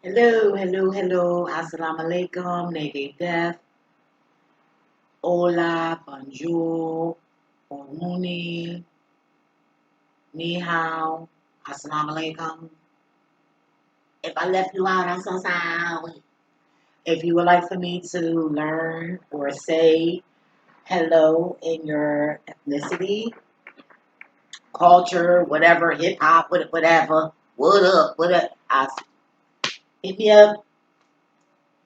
Hello, hello, hello. Assalamu alaikum, Navy Death. Hola, bonjour, Omuni, ni hao, assalamu alaikum. If I left you out, I'm so sorry. If you would like for me to learn or say hello in your ethnicity, culture, whatever, hip hop, whatever, what up, hit me up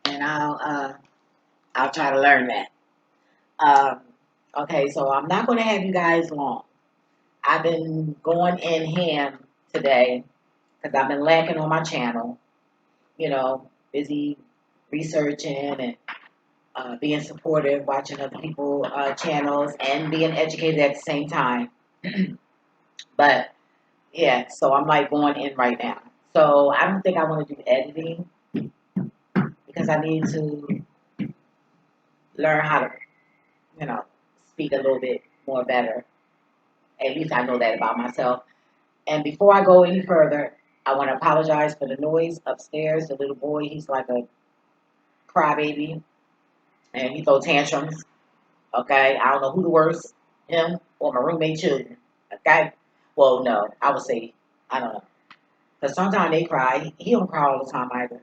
and I'll try to learn that. Um, okay, so I'm not going to have you guys long. I've been going in ham today because I've been lacking on my channel, busy researching and being supportive, watching other people' channels, and being educated at the same time. But yeah, so I'm like going in right now. So I don't think I want to do editing because I need to learn how to, you know, speak a little bit more better. At least I know that about myself. And before I go any further, I want to apologize for the noise upstairs. The little boy, he's like a crybaby, and he throws tantrums. Okay, I don't know who the worst, him or my roommate children. Okay, well, no, I would say I don't know because sometimes they cry. He don't cry all the time either.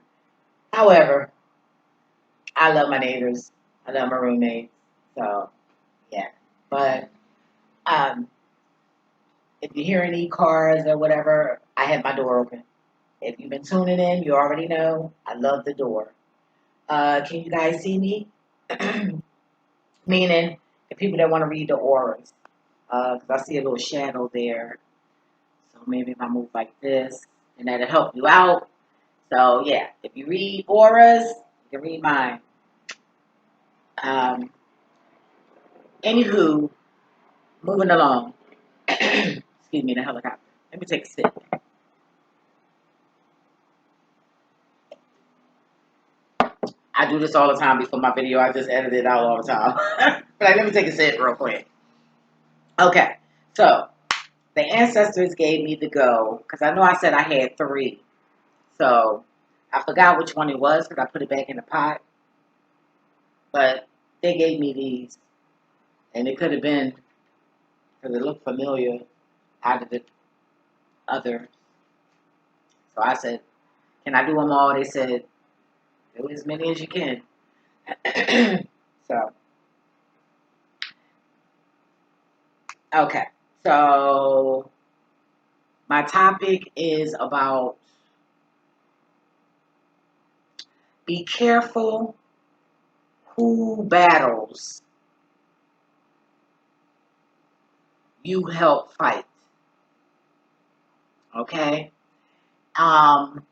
However, I love my neighbors. I love my roommates. So yeah, but um, if you hear any cars or whatever, I have my door open. If you've been tuning in, you already know I love the door. Can you guys see me? Meaning the people that want to read the auras. Because I see a little shadow there. So maybe if I move like this, and that'll help you out. So yeah, if you read auras, you can read mine. Um, Anywho, moving along. Excuse me, the helicopter. Let me take a sip. I do this all the time before my video. I just edit it out all the time. But let me take a sip real quick. Okay, so the ancestors gave me the go because I know I said I had three. So I forgot which one it was because I put it back in the pot. But they gave me these, and it could have been because it looked familiar out of the other. So I said, "Can I do them all?" They said, "Do as many as you can." So okay, so my topic is about be careful who battles you help fight. Okay. Um,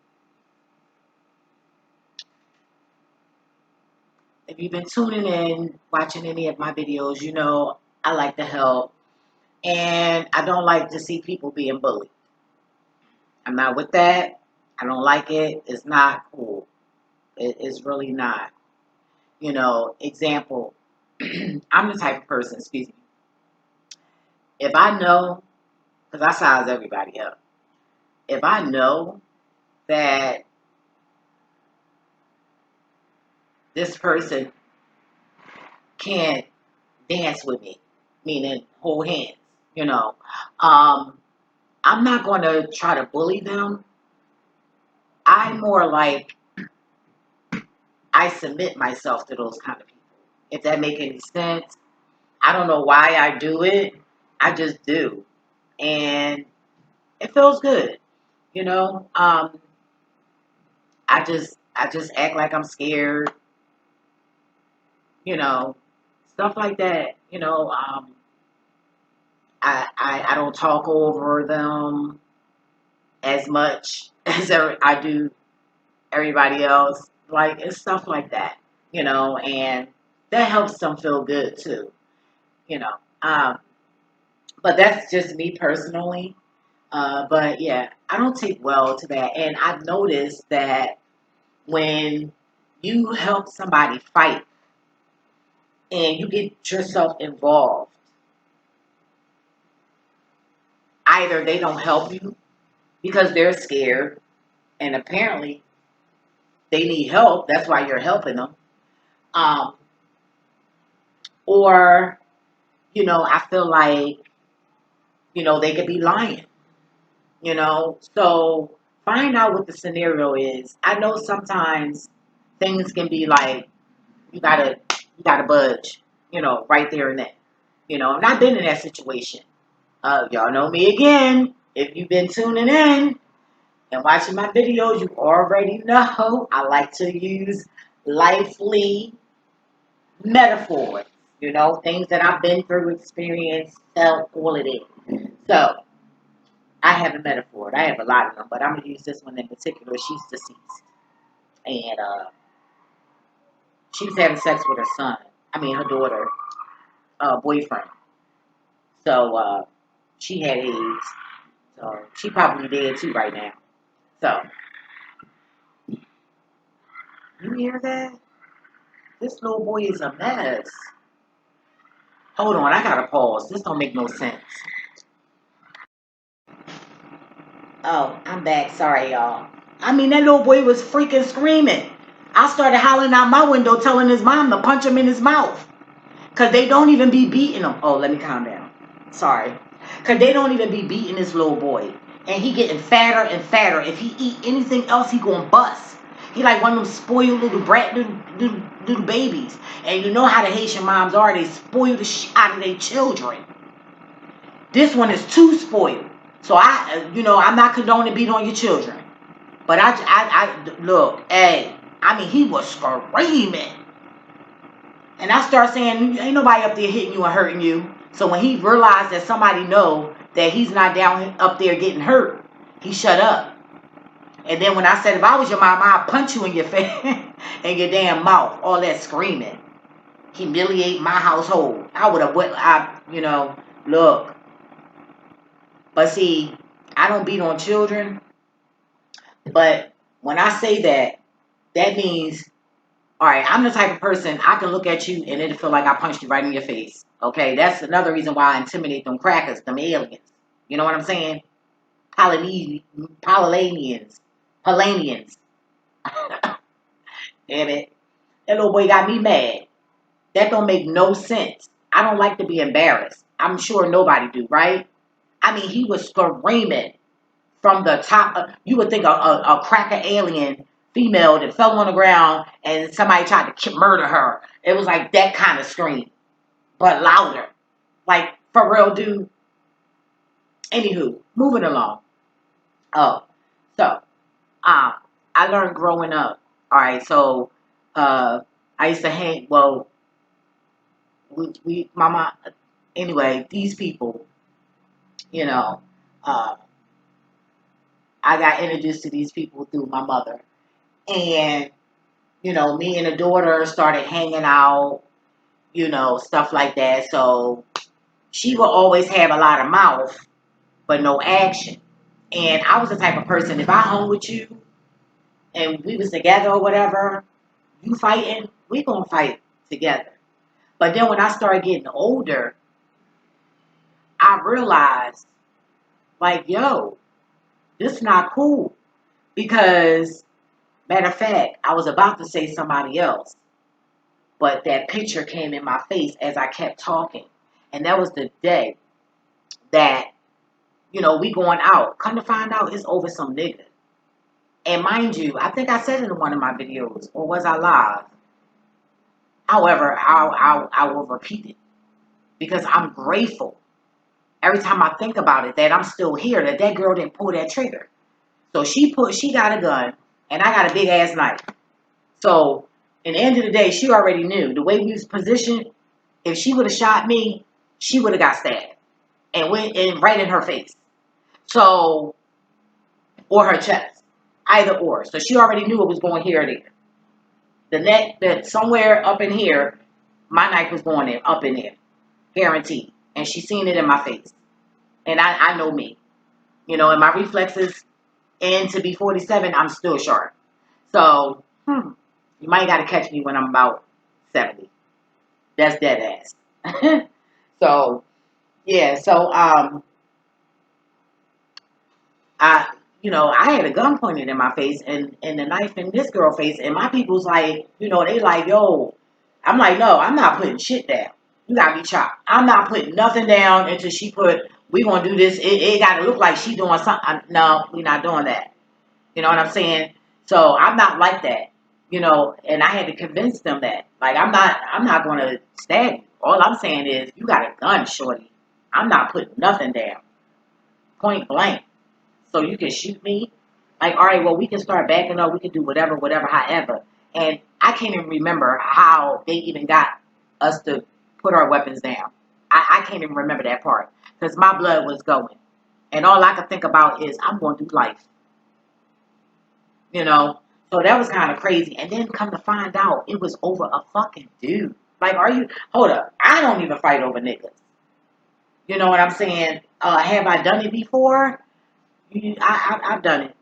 if you've been tuning in, watching any of my videos, you know I like to help. And I don't like to see people being bullied. I'm not with that. I don't like it. It's not cool. It's really not. Example, I'm the type of person, excuse me, if I know, because I size everybody up, if I know that this person can't dance with me, meaning hold hands, you know, um, I'm not going to try to bully them. I more like I submit myself to those kind of people. If that make any sense, I don't know why I do it. I just do, and it feels good. You know, I just act like I'm scared. You know, stuff like that. I don't talk over them as much as I do everybody else. Like it's stuff like that. And that helps them feel good too. You know, um, but that's just me personally. But yeah, I don't take well to that, and I've noticed that when you help somebody fight and you get yourself involved, either they don't help you because they're scared, and apparently they need help. That's why you're helping them. Um, or, I feel like, they could be lying, So find out what the scenario is. I know sometimes things can be like, you gotta budge, right there and then. And I've been in that situation. Y'all know me again. If you've been tuning in and watching my videos, you already know I like to use lively metaphors, things that I've been through, experienced, felt, all of it. So I have a metaphor. I have a lot of them, but I'm gonna use this one in particular. She's deceased, and she was having sex with her son. I mean, her daughter, boyfriend. So she had AIDS. So she probably dead too right now. So you hear that? This little boy is a mess. Hold on, I gotta pause. This don't make no sense. Oh, I'm back. Sorry, y'all. I mean, that little boy was freaking screaming. I started howling out my window, telling his mom to punch him in his mouth. Because they don't even be beating him. Oh, let me calm down. Sorry. Because they don't even be beating this little boy. And he getting fatter and fatter. If he eat anything else, he gonna bust. He like one of them spoiled little brat little babies. And you know how the Haitian moms are. They spoil the shit out of their children. This one is too spoiled. So I'm not condoning beat on your children. But I look, hey, I mean, he was screaming. And I start saying, ain't nobody up there hitting you and hurting you. So when he realized that somebody know that he's not down up there getting hurt, he shut up. And then when I said, if I was your mom, I'd punch you in your face and your damn mouth. All that screaming. Humiliate my household. I would have, look. But see, I don't beat on children. But when I say that, that means, all right, I'm the type of person, I can look at you and it'll feel like I punched you right in your face. Okay, that's another reason why I intimidate them crackers, them aliens. You know what I'm saying? Polynesians. Polanians. Damn it. That little boy got me mad. That don't make no sense. I don't like to be embarrassed. I'm sure nobody do, right? I mean, he was screaming from the top. You would think a cracker alien female that fell on the ground and somebody tried to murder her. It was like that kind of scream, but louder. Like, for real, dude. Anywho, moving along. Oh, so I learned growing up. All right, so I used to hang. Well, my mom. Anyway, these people, you know, uh, I got introduced to these people through my mother, and me and the daughter started hanging out, stuff like that. So she will always have a lot of mouth, but no action. And I was the type of person, if I hung with you and we was together or whatever, you fighting, we gonna fight together. But then when I started getting older, I realized, like, yo, this not cool. Because, matter of fact, I was about to say somebody else, but that picture came in my face as I kept talking. And that was the day that, we going out. Come to find out, it's over some nigga. And mind you, I think I said it in one of my videos, or was I live? However, I will repeat it because I'm grateful every time I think about it that I'm still here, that girl didn't pull that trigger. So she got a gun, and I got a big ass knife. So, in the end of the day, she already knew the way we was positioned. If she would have shot me, she would have got stabbed and went in right in her face. So, or her chest, either or. So she already knew it was going here or there. The neck that somewhere up in here, my knife was going in up in there, guaranteed. And she seen it in my face, and I know me, and my reflexes. And to be 47, I'm still sharp. So, you might got to catch me when I'm about 70. That's dead ass. So, yeah. So, I I had a gun pointed in my face and the knife in this girl's face, and my people's like, they like, yo, I'm like, no, I'm not putting shit down. You gotta be chopped. I'm not putting nothing down until she put, we gonna do this. It gotta look like she doing something. No, we're not doing that. You know what I'm saying? So I'm not like that. And I had to convince them that. Like, I'm not gonna stab you. All I'm saying is, you got a gun, shorty. I'm not putting nothing down. Point blank. So you can shoot me. Like, all right, well, we can start backing up. We can do whatever, however. And I can't even remember how they even got us to put our weapons down. I can't even remember that part because my blood was going. And all I could think about is, I'm going to do life. you know. So that was kind of crazy. And then come to find out, it was over a fucking dude. Like, hold up. I don't even fight over niggas. You know what I'm saying? Have I done it before? I've done it.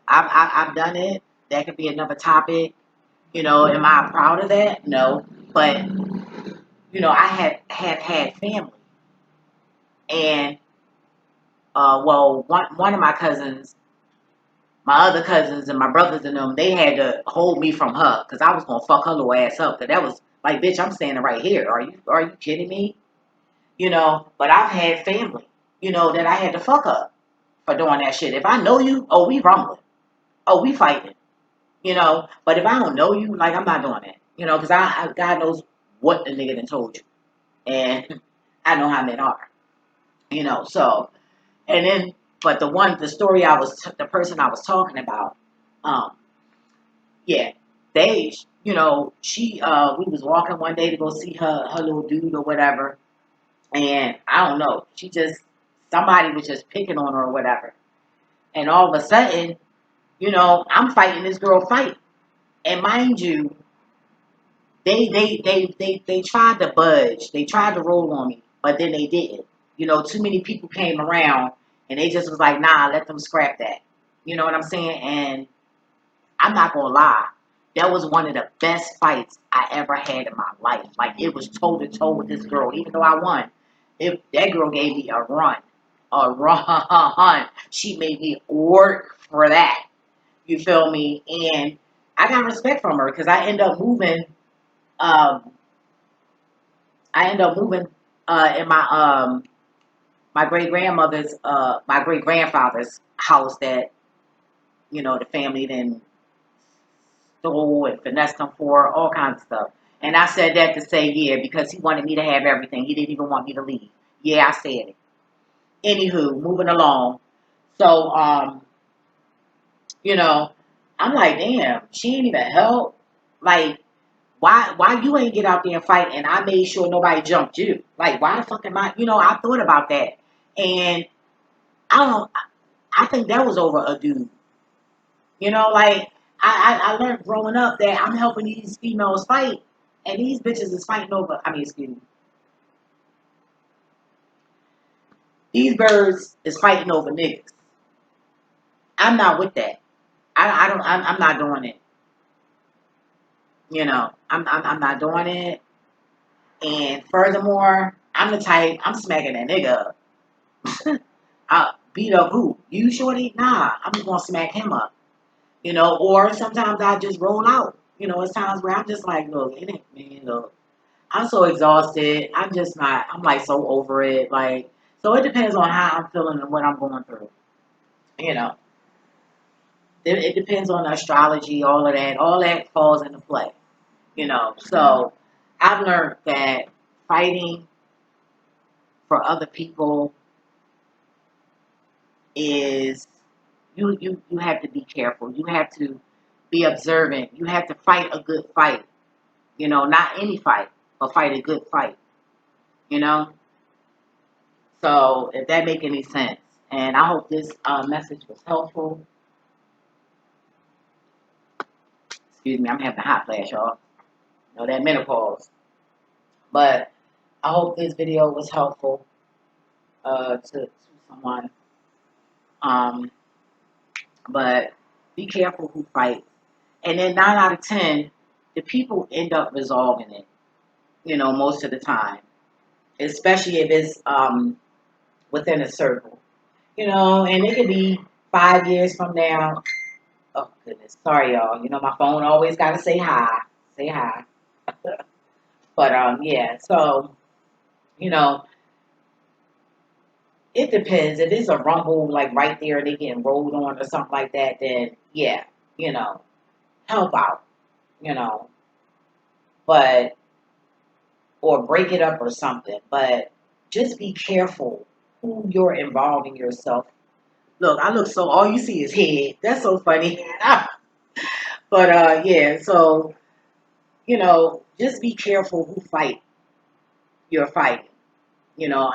I've done it. That could be another topic. Am I proud of that? No. But, I have had family. And, well, one of my cousins, my other cousins and my brothers and them, they had to hold me from her because I was gonna fuck her little ass up. Cause that was like, bitch, I'm standing right here. Are you kidding me? But I've had family, that I had to fuck up for doing that shit. If I know you, oh, we rumbling, oh, we fighting, But if I don't know you, like, I'm not doing that, because God knows what the nigga done told you, and I know how men are, So, and then, but the person I was talking about, um, yeah, we was walking one day to go see her little dude or whatever, and I don't know, somebody was just picking on her or whatever, and all of a sudden, I'm fighting this girl fight, and mind you, they tried to budge, they tried to roll on me, but then they didn't. Too many people came around, and they just was like, nah, let them scrap that. You know what I'm saying? And I'm not gonna lie. That was one of the best fights I ever had in my life. Like, it was toe to toe with this girl. Even though I won, if that girl gave me a run, she made me work for that. You feel me? And I got respect from her because I end up moving. Um, I end up moving in my great grandfather's house that the family then stole and finessed him for, all kinds of stuff. And I said that to say, yeah, because he wanted me to have everything. He didn't even want me to leave. Yeah, I said it. Anywho, moving along. So, you know, I'm like, damn, she ain't even help. Like, why you ain't get out there and fight? And I made sure nobody jumped you. Like, why the fuck am I? I thought about that, and I don't. I think that was over a dude. Like, I learned growing up that I'm helping these females fight, and these bitches is fighting over. I mean, excuse me. These birds is fighting over niggas. I'm not with that. I don't. I'm not doing it. I'm not doing it. And furthermore, I'm the type. I'm smacking that nigga up. I beat up who? You, shorty? Nah, I'm just gonna smack him up. Or sometimes I just roll out. It's times where I'm just like, look, it ain't me. Look, I'm so exhausted. I'm just not. I'm like so over it. Like, so it depends on how I'm feeling and what I'm going through. You know, it depends on the astrology, all of that. All that falls into play. So I've learned that fighting for other people is you have to be careful. You have to be observant. You have to fight a good fight. Not any fight, but fight a good fight. You know. So if that make any sense, and I hope this message was helpful. Excuse me, I'm having a hot flash, y'all. That menopause. But I hope this video was helpful to someone. Um, but be careful who fights. And then 9 out of 10, the people end up resolving it. Most of the time, especially if it's within a circle. And it could be 5 years from now, oh goodness, sorry y'all. You know my phone always gotta say hi. But yeah. So you know, it depends. If it's a rumble like right there, and they getting rolled on or something like that, then yeah, you know, help out. You know, but or break it up or something. But just be careful who you're involving yourself. Look, I look so all you see is head. That's so funny. But yeah, so just be careful who fight you're fighting. You know,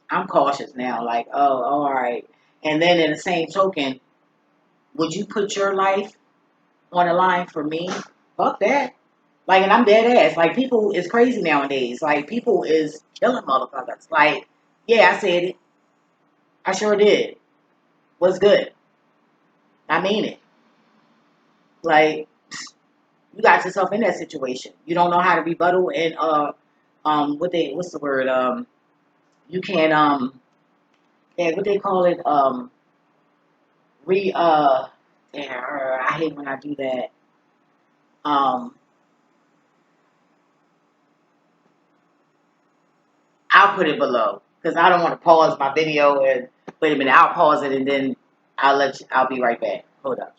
I'm cautious now. Like, oh, all right. And then in the same token, would you put your life on the line for me? Fuck that. Like, and I'm dead ass. Like, people is crazy nowadays. Like, people is killing motherfuckers. Like, yeah, I said it. I sure did. What's good? I mean it. Like, you got yourself in that situation. You don't know how to rebuttal and what's the word? You can't yeah, what they call it? Re yeah, I hate when I do that. Um, I'll put it below because I don't want to pause my video and wait a minute. I'll pause it and then I'll be right back. Hold up.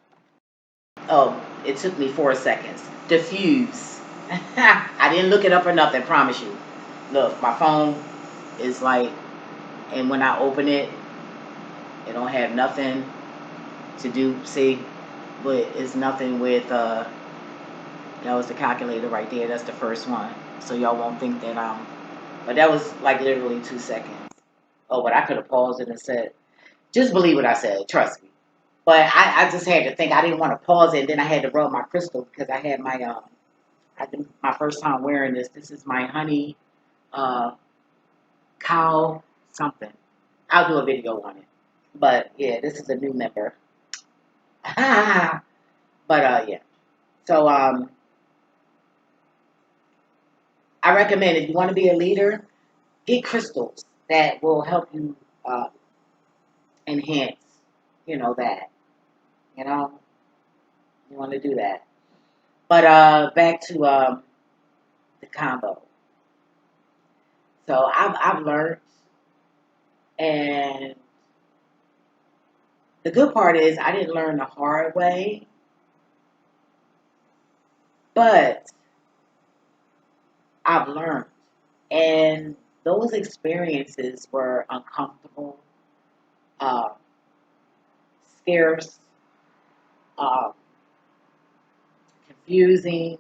Oh, it took me 4 seconds. Diffuse. I didn't look it up or nothing. Promise you. Look, my phone is like, and when I open it, it don't have nothing to do. See, but it's nothing with that was the calculator right there. That's the first one. So y'all won't think that but that was like literally 2 seconds. Oh, but I could have paused it and said, just believe what I said. Trust me. But I just had to think. I didn't want to pause it. And then I had to rub my crystal because I had I think my first time wearing this. This is my honey, uh, cow something. I'll do a video on it. But yeah, this is a new member. but yeah. So I recommend if you want to be a leader, get crystals that will help you uh, enhance, that. You know, you want to do that. But back to the combo. So I've learned, and the good part is I didn't learn the hard way, but I've learned, and those experiences were uncomfortable, uh, scarce, uh, confusing,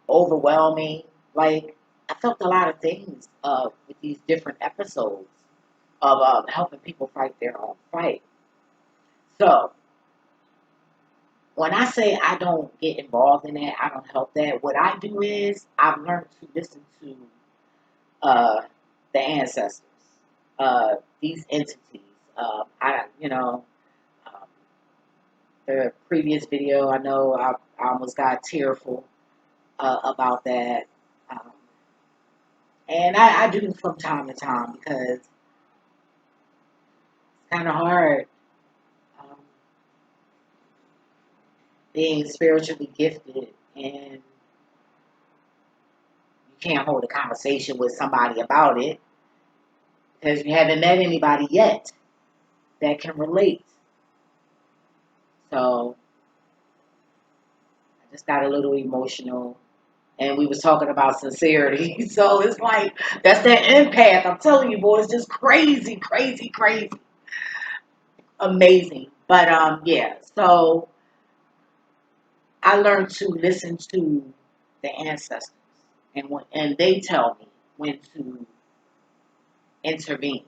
overwhelming. Like I felt a lot of things with these different episodes of helping people fight their own fight. So when I say I don't get involved in that, I don't help that. What I do is I've learned to listen to uh, the ancestors, these entities. Um, the previous video, I know I almost got tearful about that. Um, and I do from time to time because it's kind of hard um, being spiritually gifted and you can't hold a conversation with somebody about it because you haven't met anybody yet that can relate. So I just got a little emotional. And we was talking about sincerity. So it's like that's that empath. I'm telling you, boy, it's just crazy, crazy, crazy. Amazing. But yeah, so I learned to listen to the ancestors and they tell me when to intervene.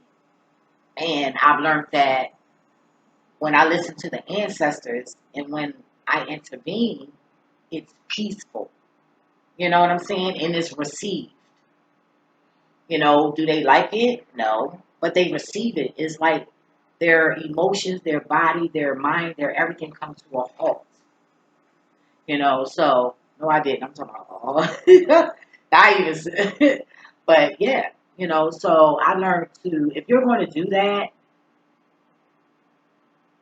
And I've learned that when I listen to the ancestors and when I intervene, it's peaceful. You know what I'm saying? And it's received. Do they like it? No. But they receive it. It's like their emotions, their body, their mind, their everything comes to a halt. So no I didn't. I'm talking about I even but yeah, So I learned to, if you're going to do that,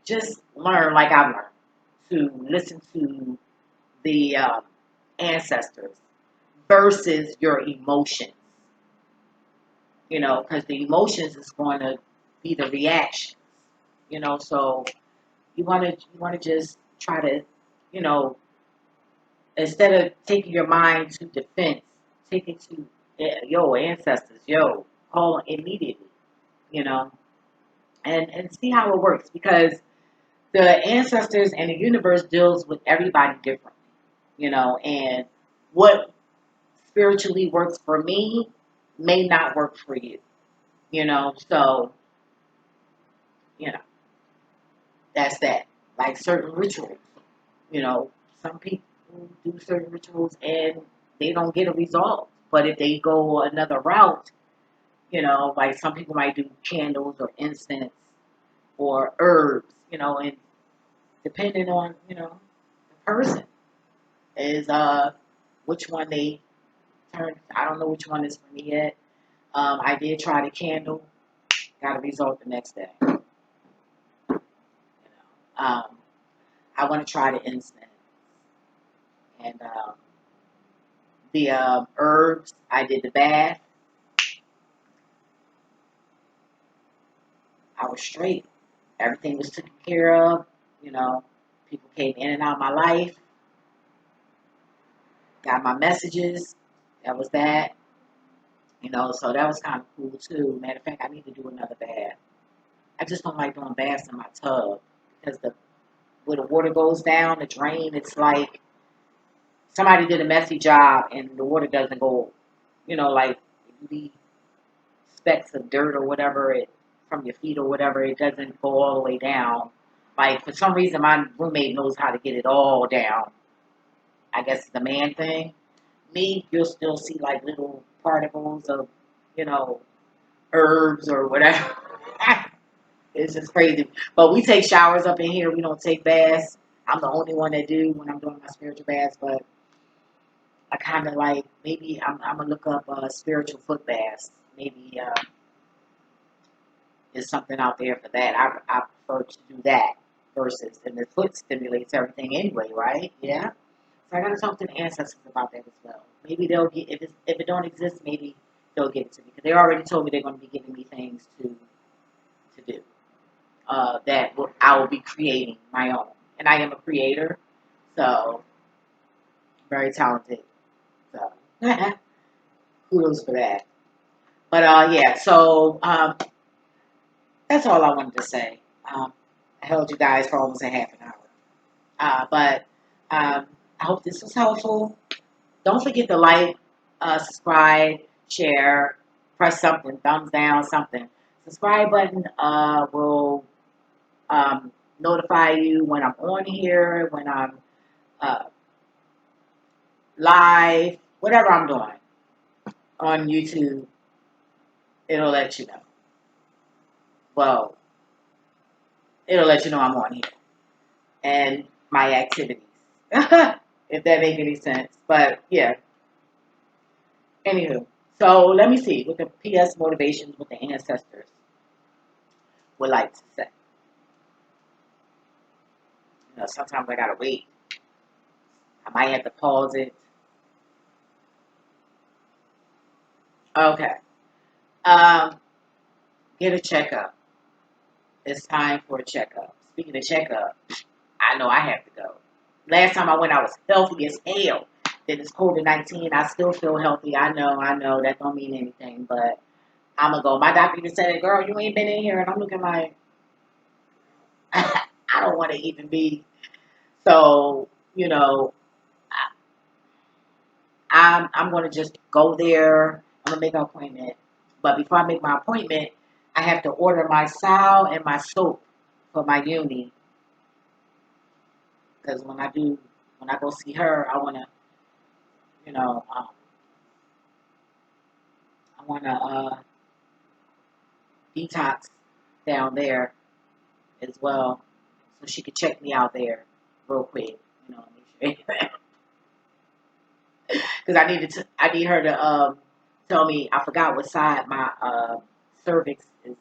just learn like I learned to listen to the ancestors versus your emotions, because the emotions is going to be the reactions, so you want to just try to, you know, instead of taking your mind to defense, take it to yo ancestors, yo, call immediately, you know, and see how it works because the ancestors and the universe deals with everybody differently, and what spiritually works for me may not work for you, so you know that's that. Like certain rituals, you know, some people do certain rituals and they don't get a result. But if they go another route, like some people might do candles or incense or herbs, and depending on, the person is which one they turn. I don't know which one is for me yet. I did try the candle, got a result the next day. Um, I want to try the incense and the herbs. I did the bath. I was straight. Everything was taken care of. You know, people came in and out of my life. Got my messages. That was that. So that was kind of cool too. Matter of fact, I need to do another bath. I just don't like doing baths in my tub because where the water goes down, the drain, it's like somebody did a messy job and the water doesn't go. Like you leave specks of dirt or whatever it from your feet or whatever, it doesn't go all the way down. Like for some reason, my roommate knows how to get it all down. I guess it's the man thing. Me, you'll still see like little particles of, you know, herbs or whatever. It's just crazy. But we take showers up in here. We don't take baths. I'm the only one that do when I'm doing my spiritual baths. But I kind of like maybe I'm gonna look up spiritual foot baths. Maybe there's something out there for that. I prefer to do that versus and the foot stimulates everything anyway, right? Yeah. So I gotta talk to the ancestors about that as well. Maybe they'll get if it don't exist, maybe they'll get it to me because they already told me they're going to be giving me things to do. I will be creating my own, and I am a creator, so very talented. So kudos for that. But yeah, so that's all I wanted to say. I held you guys for almost a half an hour, but I hope this was helpful. Don't forget to like, subscribe, share, press something, thumbs down, something. Subscribe button will notify you when I'm on here, when I'm uh, live, whatever I'm doing on YouTube. It'll let you know. Well, it'll let you know I'm on here and my activities, if that make any sense. But yeah, anywho. So let me see what the PS motivations with the ancestors would like to say. Sometimes I gotta wait. I might have to pause it. Okay. Um, get a checkup. It's time for a checkup. Speaking of checkup, I know I have to go. Last time I went, I was healthy as hell. Then it's COVID-19. I still feel healthy. I know. That don't mean anything, but I'm gonna go. My doctor just said, "Girl, you ain't been in here," and I'm looking like I don't want to even be. So I'm going to just go there. I'm going to make an appointment. But before I make my appointment, I have to order my salve and my soap for my uni. Because when I go see her, I want to, you know, I want to detox down there as well. So she could check me out there real quick. Make sure. Because I need her to tell me, I forgot what side my cervix is,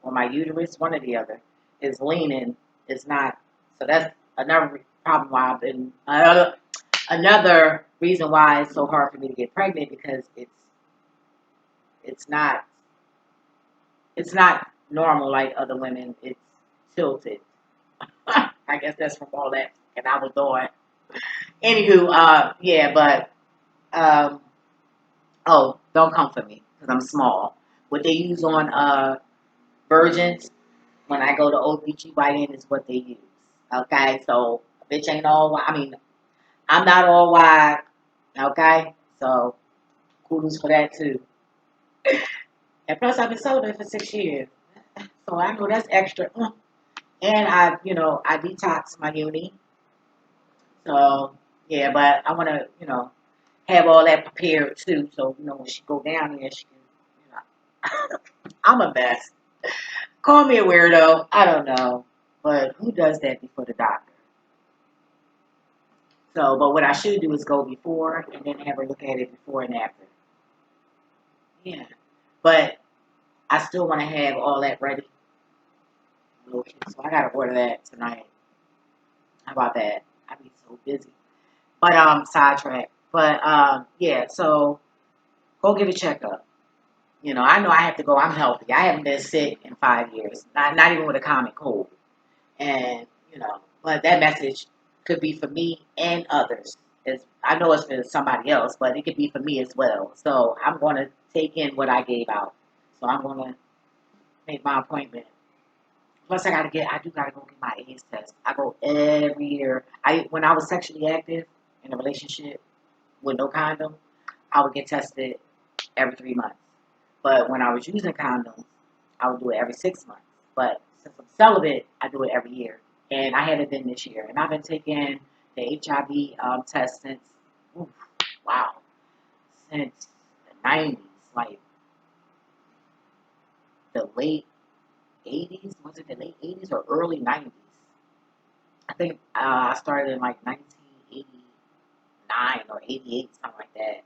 or my uterus, one or the other, is leaning. It's not. So that's another problem why I've been, another reason why it's so hard for me to get pregnant, because it's not it's not normal like other women. It's tilted. I guess that's from all that and I was doing. Anywho, yeah, but um, oh, don't come for me because I'm small. What they use on virgins when I go to OBGYN is what they use. Okay, so a bitch ain't all. I mean, I'm not all wide. Okay, so kudos for that too. And plus, I've been celibate for 6 years, so I know that's extra. And I detox my uni. So yeah, but I want to, have all that prepared too. So when she go down there, she can, I'm a mess. Call me a weirdo. I don't know, but who does that before the doctor? So, but what I should do is go before and then have her look at it before and after. Yeah, but I still want to have all that ready. Okay, so I gotta order that tonight. How about that? I be so busy. But sidetrack. But yeah, so go get a checkup. I know I have to go. I'm healthy. I haven't been sick in 5 years. Not even with a common cold. And but that message could be for me and others. I know it's for somebody else, but it could be for me as well. So I'm going to take in what I gave out. So I'm going to make my appointment. Plus, I do gotta go get my AIDS test. I go every year. When I was sexually active in a relationship with no condom, I would get tested every 3 months. But when I was using condoms, I would do it every 6 months. But since I'm celibate, I do it every year. And I haven't been this year. And I've been taking the HIV test since, oof, wow, since the 90s, like the late 80s. Was it the late 80s or early 90s? I think I started in like 1989 or 88, something like that.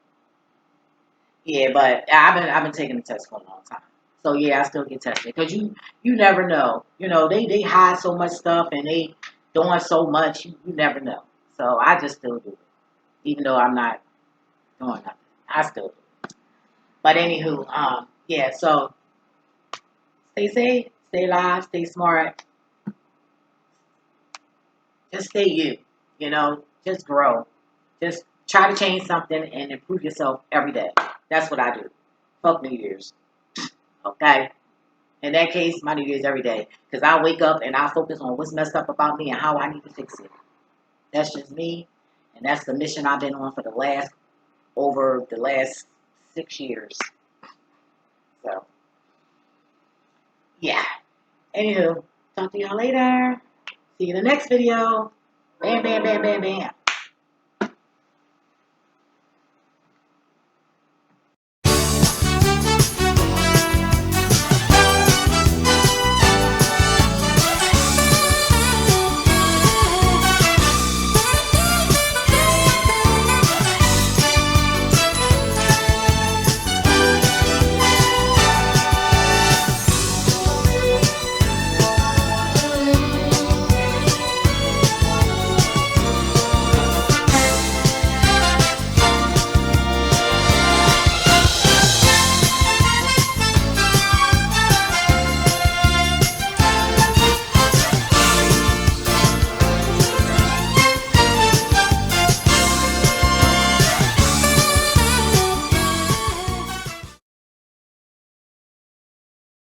Yeah, but I've been taking the test for a long time. So yeah, I still get tested because you never know. They hide so much stuff and they doing so much. You never know. So I just still do it, even though I'm not doing nothing. I still do it. But anywho, yeah. So stay safe, stay alive, stay smart. Just stay you. Just grow. Just try to change something and improve yourself every day. That's what I do. Fuck New Year's. Okay? In that case, my New Year's every day. Because I wake up and I focus on what's messed up about me and how I need to fix it. That's just me. And that's the mission I've been on for over the last 6 years. So, yeah. Anywho, talk to y'all later. See you in the next video. Bam, bam, bam, bam, bam.